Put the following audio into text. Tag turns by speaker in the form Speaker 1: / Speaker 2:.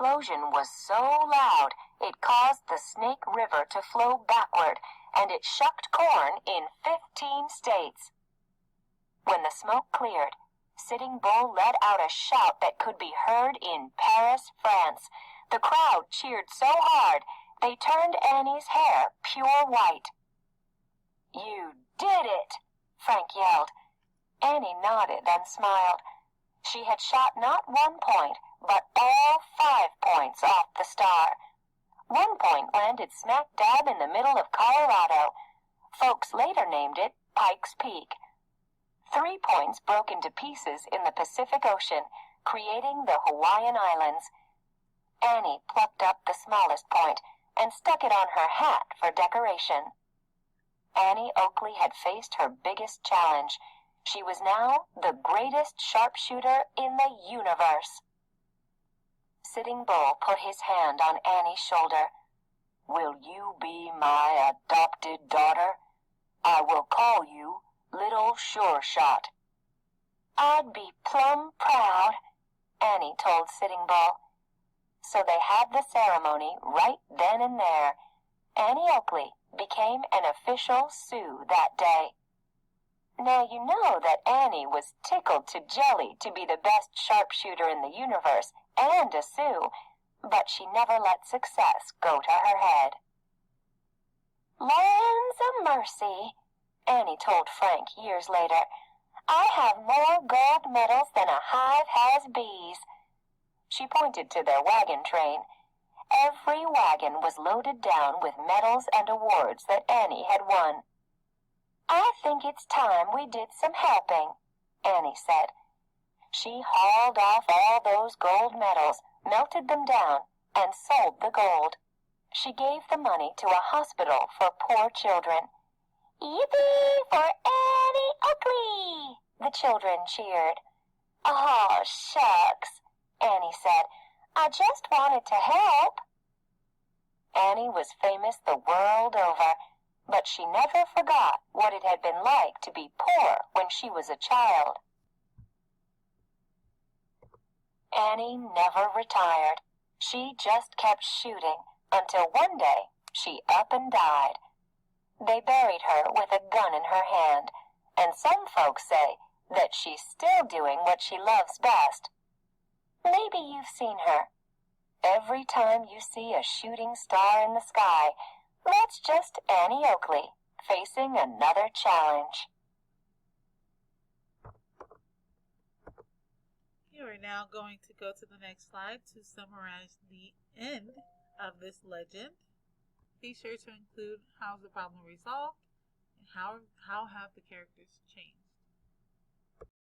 Speaker 1: explosion was so loud it caused the Snake River to flow backward, and it shucked corn in 15 states. When the smoke cleared, Sitting Bull let out a shout that could be heard in Paris, France. The crowd cheered so hard they turned Annie's hair pure white. "You did it!" Frank yelled. Annie nodded and smiled. She had shot not 1 point, but all 5 points off the star. 1 point landed smack dab in the middle of Colorado. Folks later named it Pikes Peak. 3 points broke into pieces in the Pacific Ocean, creating the Hawaiian Islands. Annie plucked up the smallest point and stuck it on her hat for decoration. Annie Oakley had faced her biggest challenge. She was now the greatest sharpshooter in the universe. Sitting Bull put his hand on Annie's shoulder. "Will you be my adopted daughter? I will call you Little Sure Shot." "I'd be plumb proud," Annie told Sitting Bull. So they had the ceremony right then and there. Annie Oakley became an official Sioux that day. Now you know that Annie was tickled to jelly to be the best sharpshooter in the universe and a Sioux, but she never let success go to her head. "Lands a mercy," Annie told Frank years later. "I have more gold medals than a hive has bees." She pointed to their wagon train. Every wagon was loaded down with medals and awards that Annie had won. "I think it's time we did some helping," Annie said. She hauled off all those gold medals, melted them down, and sold the gold. She gave the money to a hospital for poor children. "Yippee for Annie Oakley!" the children cheered. "Oh, shucks," Annie said. "I just wanted to help." Annie was famous the world over, but she never forgot what it had been like to be poor when she was a child. Annie never retired. She just kept shooting until one day she up and died. They buried her with a gun in her hand, and some folks say that she's still doing what she loves best. Maybe you've seen her. Every time you see a shooting star in the sky, that's just Annie Oakley facing another challenge.
Speaker 2: You are now going to go to the next slide to summarize the end of this legend. Be sure to include how's the problem resolved and how have the characters changed.